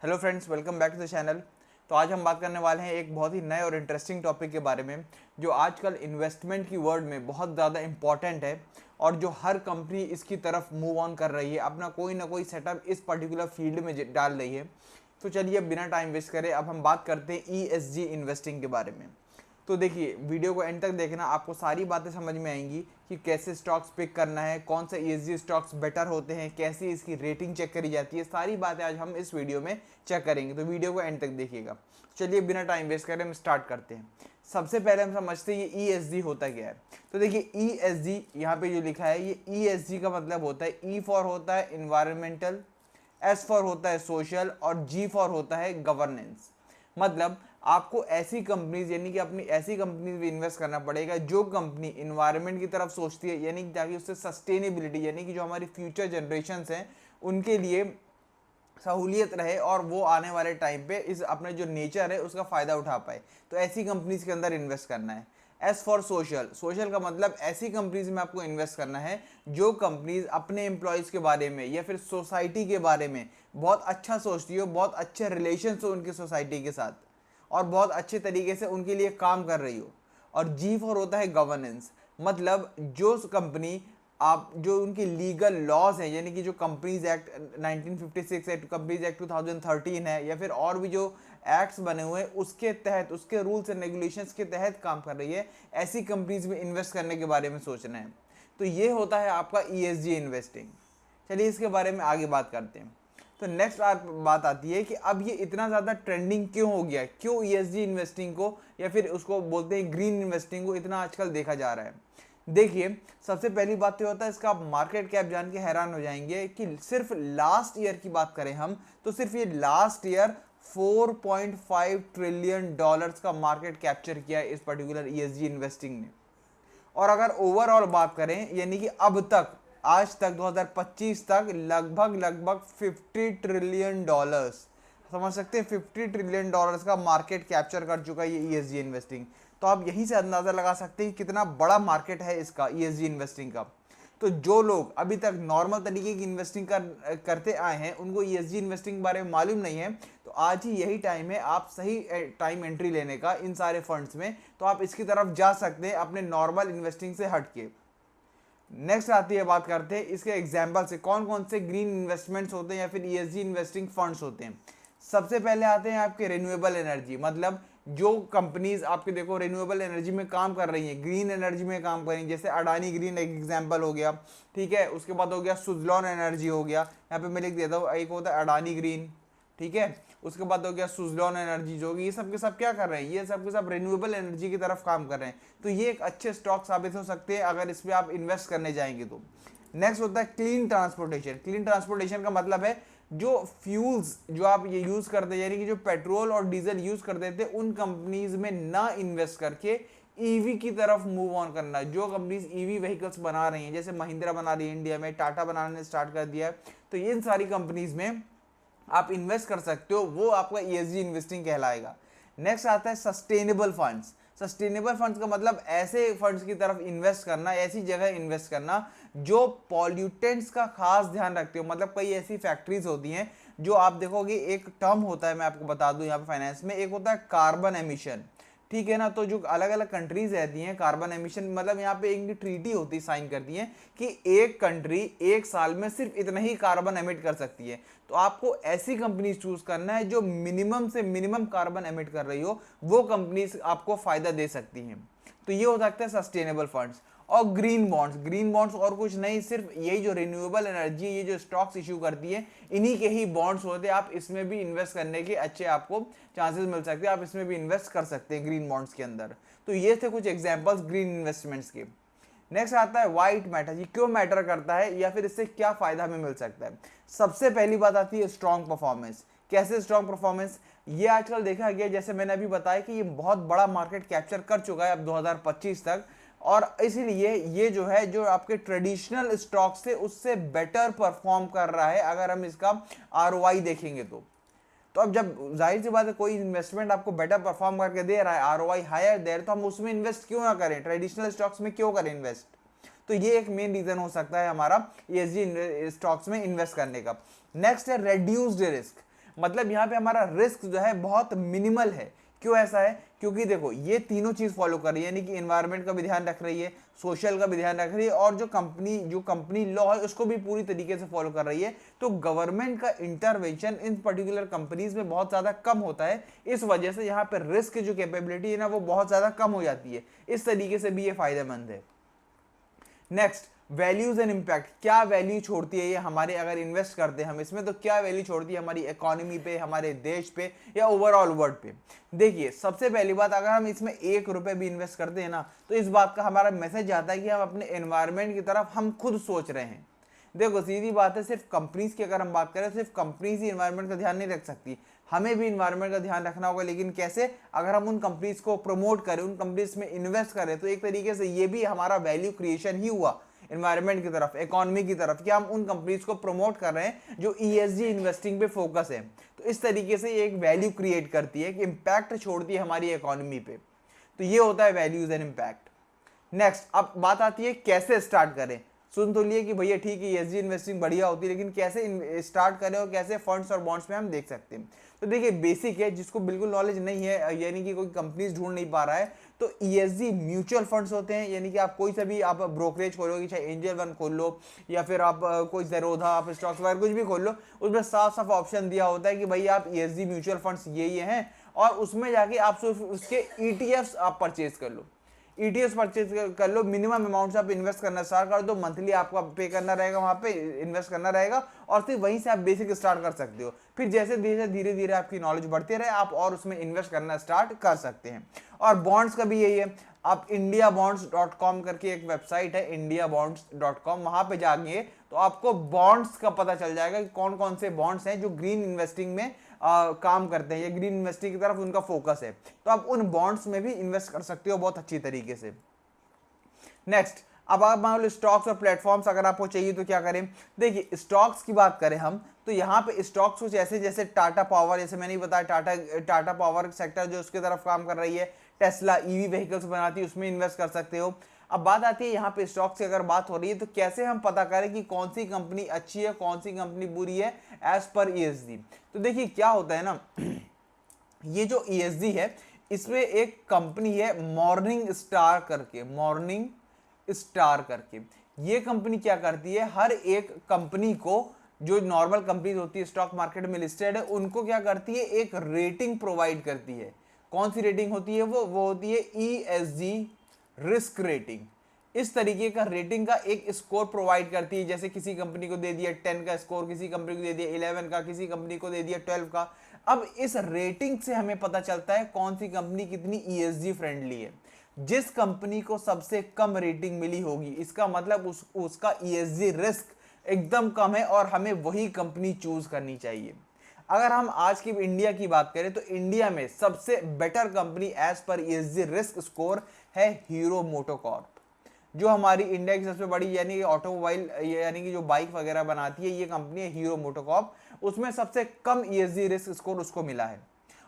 Hello friends, welcome back to the channel. तो आज हम बात करने वाले हैं एक बहुत ही नए और इंटरेस्टिंग टॉपिक के बारे में जो आजकल इन्वेस्टमेंट की वर्ल्ड में बहुत ज़्यादा इम्पॉर्टेंट है और जो हर कंपनी इसकी तरफ मूव ऑन कर रही है, अपना कोई ना कोई सेटअप इस पर्टिकुलर फील्ड में डाल रही है। तो चलिए अब बिना टाइम वेस्ट करें अब हम बात करते हैं ESG इन्वेस्टिंग के बारे में। तो देखिए, वीडियो को एंड तक देखना, आपको सारी बातें समझ में आएंगी कि कैसे स्टॉक्स पिक करना है, कौन से ESG स्टॉक्स बेटर होते हैं, कैसी इसकी रेटिंग चेक करी जाती है। सारी बातें आज हम इस वीडियो में चेक करेंगे, तो वीडियो को एंड तक देखिएगा। चलिए बिना टाइम वेस्ट करें हम स्टार्ट करते हैं। सबसे पहले हम समझते हैं ये ESG होता क्या है। तो देखिए, ESG यहाँ पे जो लिखा है, ये ESG का मतलब होता है, E फॉर होता है इन्वायरमेंटल, S फॉर होता है सोशल और G फॉर होता है गवर्नेंस। मतलब आपको ऐसी कंपनीज यानी कि अपनी ऐसी कंपनीज में इन्वेस्ट करना पड़ेगा जो कंपनी इन्वायरमेंट की तरफ सोचती है, यानी ताकि उससे सस्टेनेबिलिटी यानी कि जो हमारी फ्यूचर जनरेशन्स हैं उनके लिए सहूलियत रहे और वो आने वाले टाइम पे इस अपने जो नेचर है उसका फ़ायदा उठा पाए। तो ऐसी कंपनीज के अंदर इन्वेस्ट करना है। एस फॉर सोशल, सोशल का मतलब ऐसी कंपनीज में आपको इन्वेस्ट करना है जो कंपनीज अपने एम्प्लॉयज़ के बारे में या फिर सोसाइटी के बारे में बहुत अच्छा सोचती हो, बहुत अच्छे रिलेशन हो उनकी सोसाइटी के साथ और बहुत अच्छे तरीके से उनके लिए काम कर रही हो। और जी फॉर होता है गवर्नेंस, मतलब जो कंपनी आप जो उनकी लीगल लॉज हैं, यानी कि जो कंपनीज एक्ट 1956 है, कंपनीज एक्ट 2013 है, या फिर और भी जो एक्ट्स बने हुए हैं उसके तहत, उसके रूल्स एंड रेगुलेशंस के तहत काम कर रही है, ऐसी कंपनीज में इन्वेस्ट करने के बारे में सोचना है। तो ये होता है आपका ESG इन्वेस्टिंग। चलिए इसके बारे में आगे बात करते हैं। तो नेक्स्ट बात आती है कि अब ये इतना ज़्यादा ट्रेंडिंग क्यों हो गया, क्यों ESG इन्वेस्टिंग को या फिर उसको बोलते हैं ग्रीन इन्वेस्टिंग को इतना आजकल देखा जा रहा है। देखिए, सबसे पहली बात तो होता है, इसका आप मार्केट कैप जान के हैरान हो जाएंगे कि सिर्फ लास्ट ईयर की बात करें हम तो सिर्फ ये लास्ट ईयर 4.5 ट्रिलियन डॉलर्स का मार्केट कैप्चर किया है इस पर्टिकुलर ESG इन्वेस्टिंग ने। और अगर ओवरऑल बात करें यानी कि अब तक, आज तक 2025 तक लगभग 50 ट्रिलियन डॉलर्स, समझ सकते हैं, 50 ट्रिलियन डॉलर्स का मार्केट कैप्चर कर चुका है ये ESG इन्वेस्टिंग। तो आप यहीं से अंदाज़ा लगा सकते हैं कि कितना बड़ा मार्केट है इसका ESG इन्वेस्टिंग का। तो जो लोग अभी तक नॉर्मल तरीके की इन्वेस्टिंग करते आए हैं उनको ESG इन्वेस्टिंग के बारे में मालूम नहीं है, तो आज ही यही टाइम है आप सही टाइम एंट्री लेने का इन सारे फंड्स में। तो आप इसकी तरफ जा सकते हैं अपने नॉर्मल इन्वेस्टिंग से हट के। नेक्स्ट आती है, बात करते हैं इसके एग्जाम्पल से कौन कौन से ग्रीन इन्वेस्टमेंट्स होते हैं या फिर ESG इन्वेस्टिंग फंड्स होते हैं। सबसे पहले आते हैं आपके रिन्यूएबल एनर्जी, मतलब जो कंपनीज आपके देखो रिन्यूएबल एनर्जी में काम कर रही हैं, ग्रीन एनर्जी में काम कर रही हैं, जैसे अडानी ग्रीन एक एग्जांपल हो गया, ठीक है। उसके बाद हो गया सुजलॉन एनर्जी हो गया, यहाँ पे मैं लिख देता हूँ, एक होता है अडानी ग्रीन, ठीक है। उसके बाद हो गया सुजलॉन एनर्जी जो ये सब के सब क्या कर रहे हैं, ये सब के सब रिन्यूएबल एनर्जी की तरफ काम कर रहे हैं। तो ये एक अच्छे स्टॉक साबित हो सकते हैं अगर इस पर आप इन्वेस्ट करने जाएंगे तो। नेक्स्ट होता है क्लीन ट्रांसपोर्टेशन। क्लीन ट्रांसपोर्टेशन का मतलब है जो फ्यूल्स जो आप ये यूज करते हैं, यानी कि जो पेट्रोल और डीजल यूज करते थे उन कंपनीज में ना इन्वेस्ट करके ईवी की तरफ मूव ऑन करना। जो कंपनीज ईवी व्हीकल्स बना रही हैं, जैसे महिंद्रा बना रही है इंडिया में, टाटा बनाने स्टार्ट कर दिया है, तो इन सारी कंपनीज में आप इन्वेस्ट कर सकते हो, वो आपका ESG इन्वेस्टिंग कहलाएगा। नेक्स्ट आता है सस्टेनेबल फंड्स। सस्टेनेबल फंड्स का मतलब ऐसे फंड्स की तरफ इन्वेस्ट करना, ऐसी जगह इन्वेस्ट करना जो पॉल्यूटेंट्स का खास ध्यान रखते हो। मतलब कई ऐसी फैक्ट्रीज होती हैं जो आप देखोगे, एक टर्म होता है, मैं आपको बता दूं यहाँ पे फाइनेंस में, एक होता है कार्बन एमिशन, ठीक है ना। तो जो अलग अलग कंट्रीज रहती हैं, कार्बन एमिशन मतलब यहाँ पे एक ट्रीटी होती है, साइन करती है कि एक कंट्री एक साल में सिर्फ इतना ही कार्बन एमिट कर सकती है। तो आपको ऐसी कंपनीज चूज करना है जो मिनिमम से मिनिमम कार्बन एमिट कर रही हो, वो कंपनीज आपको फायदा दे सकती हैं। तो ये हो सकता है सस्टेनेबल फंड्स। और ग्रीन बॉन्ड्स, ग्रीन बॉन्ड्स और कुछ नहीं, सिर्फ यही जो रिन्यूएबल एनर्जी ये जो स्टॉक्स इशू करती है इन्हीं के ही बॉन्ड्स होते हैं। आप इसमें भी इन्वेस्ट करने के अच्छे आपको चांसेस मिल सकते हैं, आप इसमें भी इन्वेस्ट कर सकते हैं ग्रीन बॉन्ड्स के अंदर। तो ये थे कुछ एग्जांपल्स ग्रीन इन्वेस्टमेंट्स के। नेक्स्ट आता है व्हाई इट मैटर, ये क्यों मैटर करता है या फिर इससे क्या फायदा हमें मिल सकता है। सबसे पहली बात आती है स्ट्रॉन्ग परफॉर्मेंस। कैसे स्ट्रॉन्ग परफॉर्मेंस, ये आजकल देखा गया, जैसे मैंने अभी बताया कि ये बहुत बड़ा मार्केट कैप्चर कर चुका है अब 2025 तक, और इसीलिए ये जो है जो आपके ट्रेडिशनल स्टॉक से उससे बेटर परफॉर्म कर रहा है अगर हम इसका ROI देखेंगे तो अब जब जाहिर सी बात है कोई इन्वेस्टमेंट आपको बेटर परफॉर्म करके दे रहा है, ROI हायर दे रहा है, तो हम उसमें इन्वेस्ट क्यों ना करें, ट्रेडिशनल स्टॉक्स में क्यों करें इन्वेस्ट। तो ये एक मेन रीजन हो सकता है हमारा ESG स्टॉक्स में इन्वेस्ट करने का। नेक्स्ट है रेड्यूस्ड रिस्क, मतलब यहाँ पे हमारा रिस्क जो है बहुत मिनिमल है। क्यों ऐसा है? क्योंकि देखो ये तीनों चीज फॉलो कर रही है, यानी कि एनवायरनमेंट का भी ध्यान रख रही है, सोशल का भी ध्यान रख रही है, और जो कंपनी लॉ है उसको भी पूरी तरीके से फॉलो कर रही है। तो गवर्नमेंट का इंटरवेंशन इन पर्टिकुलर कंपनीज में बहुत ज्यादा कम होता है। इस वजह से यहाँ पर रिस्क जो कैपेबिलिटी है ना वो बहुत ज्यादा कम हो जाती है। इस तरीके से भी ये फायदेमंद है। Next, values and impact. क्या वैल्यू छोड़ती है ये हमारे, अगर इन्वेस्ट करते हैं हम इसमें तो क्या वैल्यू छोड़ती है हमारी इकोनॉमी पे, हमारे देश पे, या ओवरऑल वर्ल्ड पे? देखिए सबसे पहली बात, अगर हम इसमें 1 रुपए भी इन्वेस्ट करते हैं ना तो इस बात का हमारा मैसेज आता है कि हम अपने एनवायरनमेंट की तरफ हम खुद सोच रहे हैं। देखो सीधी बात है, सिर्फ कंपनीज की अगर हम बात करें, सिर्फ कंपनीज ही एनवायरनमेंट का ध्यान नहीं रख सकती, हमें भी एनवायरनमेंट का ध्यान रखना होगा। लेकिन कैसे? अगर हम उन कंपनीज को प्रमोट करें, उन कंपनीज में इन्वेस्ट करें, तो एक तरीके से ये भी हमारा वैल्यू क्रिएशन ही हुआ एनवायरनमेंट की तरफ, इकोनॉमी की तरफ, कि हम उन कंपनीज को प्रमोट कर रहे हैं जो ईएसजी इन्वेस्टिंग पे फोकस है। तो इस तरीके से ये एक वैल्यू क्रिएट करती है, कि इंपैक्ट छोड़ती है हमारी इकोनॉमी पे। तो ये होता है वैल्यूज एंड इंपैक्ट। नेक्स्ट, अब बात आती है कैसे स्टार्ट करें। सुन तो लिए कि भैया ठीक है ईएसजी इन्वेस्टिंग बढ़िया होती है, लेकिन कैसे स्टार्ट करें और कैसे फंड्स और बॉन्ड्स में हम देख सकते हैं। तो देखिए बेसिक है, जिसको बिल्कुल नॉलेज नहीं है, यानी कि कोई कंपनीज ढूंढ नहीं पा रहा है, तो ईएसजी म्यूचुअल फंड्स होते हैं। यानी कि आप कोई सा भी आप ब्रोकरेज खोलोगे, चाहे एंजल वन खोल लो या फिर आप कोई ज़ेरोधा, आप स्टॉक्स वगैरह कुछ भी खोल लो, उसमें साफ साफ ऑप्शन दिया होता है कि भाई आप ईएसजी म्यूचुअल फंड्स ये हैं, और उसमें जाके आप सिर्फ उसके ईटीएफ्स आप परचेज कर लो, ईटीएस परचेज कर लो। मिनिमम अमाउंट से आप इन्वेस्ट करना स्टार्ट कर दो, मंथली आपको पे करना रहेगा, वहां पे इन्वेस्ट करना रहेगा, और फिर वहीं से आप बेसिक स्टार्ट कर सकते हो। फिर जैसे धीरे धीरे आपकी नॉलेज बढ़ती रहे, आप और उसमें इन्वेस्ट करना स्टार्ट कर सकते हैं। और बॉन्ड्स का भी यही है, आप indiabonds.com करके एक वेबसाइट है, indiabonds.com, वहां पे जाएंगे तो आपको बॉन्ड्स का पता चल जाएगा कि कौन कौन से बॉन्ड्स हैं जो ग्रीन इन्वेस्टिंग में काम करते हैं, या ग्रीन इन्वेस्टिंग की तरफ उनका फोकस है। तो आप उन बॉन्ड्स में भी इन्वेस्ट कर सकते हो बहुत अच्छी तरीके से। नेक्स्ट, अब आप मान लो स्टॉक्स और प्लेटफॉर्म्स अगर आपको चाहिए तो क्या करें। देखिए स्टॉक्स की बात करें हम, तो यहाँ पे स्टॉक्स कुछ ऐसे जैसे टाटा पावर, जैसे मैंने बताया टाटा पावर सेक्टर जो उसकी तरफ काम कर रही है, टेस्ला ईवी व्हीकल्स बनाती है, उसमें इन्वेस्ट कर सकते हो। अब बात आती है यहाँ पे स्टॉक्स की अगर बात हो रही है तो कैसे हम पता करें कि कौन सी कंपनी अच्छी है, कौन सी कंपनी बुरी है एज पर ईएसजी। तो देखिए क्या होता है ना, ये जो ईएसजी है इसमें एक कंपनी है मॉर्निंग स्टार करके, ये कंपनी क्या करती है, हर एक कंपनी को, जो नॉर्मल कंपनीज होती है स्टॉक मार्केट में लिस्टेड है, उनको क्या करती है, एक रेटिंग प्रोवाइड करती है। कौन सी रेटिंग होती है वो होती है ईएसजी रिस्क रेटिंग। इस तरीके का रेटिंग का एक स्कोर प्रोवाइड करती है। जैसे किसी कंपनी को दे दिया 10 का स्कोर, किसी कंपनी को दे दिया 11 का, किसी कंपनी को दे दिया 12 का। अब इस रेटिंग से हमें पता चलता है कौन सी कंपनी कितनी ईएसजी फ्रेंडली है। जिस कंपनी को सबसे कम रेटिंग मिली होगी, इसका मतलब उसका ईएसजी रिस्क एकदम कम है, और हमें वही कंपनी चूज करनी चाहिए। अगर हम आज की इंडिया की बात करें तो इंडिया में सबसे बेटर कंपनी एज पर ईएसजी रिस्क स्कोर है हीरो मोटोकॉर्प, जो हमारी इंडिया की सबसे बड़ी यानी ऑटोमोबाइल यानी कि जो बाइक वगैरह बनाती है, ये कंपनी है हीरो मोटोकॉर्प। उसमें सबसे कम ईएसजी रिस्क स्कोर उसको मिला है।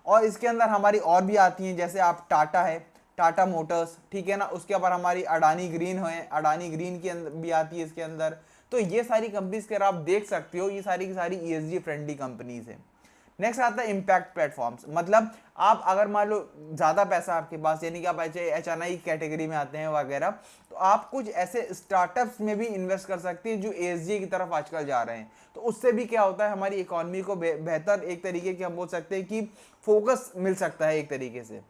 और इसके अंदर हमारी और भी आती हैं, जैसे आप टाटा है, टाटा मोटर्स, ठीक है ना, उसके ऊपर हमारी अडानी ग्रीन है, अडानी ग्रीन की भी आती है इसके अंदर। तो ये सारी कंपनीज के आप देख सकते हो, ये सारी की सारी ईएसजी फ्रेंडली कंपनीज है। नेक्स्ट आता है इम्पैक्ट प्लेटफॉर्म्स, मतलब आप अगर मान लो ज्यादा पैसा आपके पास, यानी कि आप एचएनआई कैटेगरी में आते हैं वगैरह, तो आप कुछ ऐसे स्टार्टअप्स में भी इन्वेस्ट कर सकते हैं जो ईएसजी की तरफ आजकल जा रहे हैं। तो उससे भी क्या होता है, हमारी इकोनॉमी को बेहतर एक तरीके की हम बोल सकते हैं कि फोकस मिल सकता है एक तरीके से।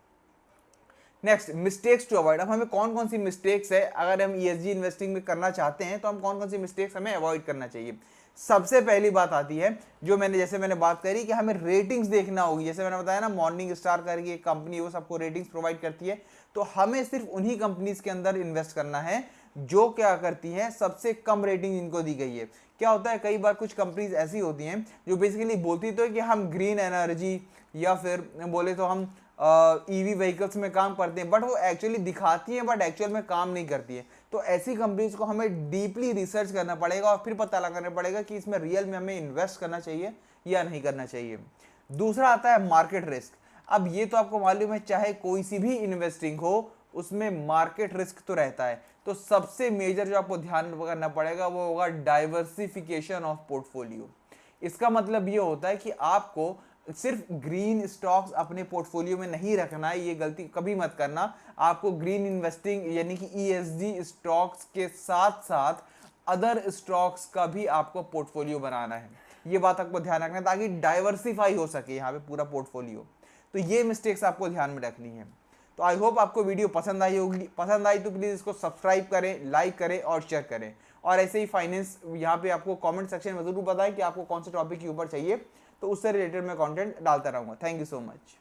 Next, mistakes to avoid. अब हमें कौन कौन सी मिस्टेक्स है, अगर हम ईएसजी इन्वेस्टिंग में करना चाहते हैं तो हम कौन कौन सी मिस्टेक्स हमें अवॉइड करना चाहिए। सबसे पहली बात आती है, जो जैसे मैंने बात करी कि हमें रेटिंग्स देखना होगी। जैसे मैंने बताया ना, मॉर्निंग स्टार करके एक कंपनी, वो सबको रेटिंग्स प्रोवाइड करती है। तो हमें सिर्फ उन्हीं कंपनीज के अंदर इन्वेस्ट करना है जो क्या करती हैं, सबसे कम रेटिंग इनको दी गई है। क्या होता है, कई बार कुछ कंपनीज ऐसी होती हैं जो बेसिकली बोलती तो है कि हम ग्रीन एनर्जी या फिर बोले तो हम ईवी व्हीकल्स में काम करते हैं, बट वो एक्चुअली दिखाती हैं बट एक्चुअल में काम नहीं करती है। तो ऐसी कंपनीज को हमें डीपली रिसर्च करना पड़ेगा और फिर पता लगाना पड़ेगा कि इसमें रियल में हमें इन्वेस्ट करना चाहिए या नहीं करना चाहिए। दूसरा आता है मार्केट रिस्क। अब ये तो आपको मालूम है, चाहे कोई सी भी इन्वेस्टिंग हो उसमें मार्केट रिस्क तो रहता है। तो सबसे मेजर जो आपको ध्यान करना पड़ेगा वो होगा डाइवर्सिफिकेशन ऑफ पोर्टफोलियो। इसका मतलब ये होता है कि आपको सिर्फ ग्रीन स्टॉक्स अपने पोर्टफोलियो में नहीं रखना है, ये गलती कभी मत करना। आपको ग्रीन इन्वेस्टिंग यानी कि ईएसजी स्टॉक्स के साथ साथ अदर स्टॉक्स का भी आपको पोर्टफोलियो बनाना है। ये बात आपको ध्यान रखना है ताकि डाइवर्सिफाई हो सके यहाँ पे पूरा पोर्टफोलियो। तो ये मिस्टेक्स आपको ध्यान में रखनी है। तो आई होप आपको वीडियो पसंद आई होगी। पसंद आई तो प्लीज़ इसको सब्सक्राइब करें, लाइक करें और शेयर करें। और ऐसे ही फाइनेंस यहाँ पे आपको कमेंट सेक्शन में ज़रूर बताएं कि आपको कौन से टॉपिक के ऊपर चाहिए, तो उससे रिलेटेड मैं कंटेंट डालता रहूँगा। Thank you so much.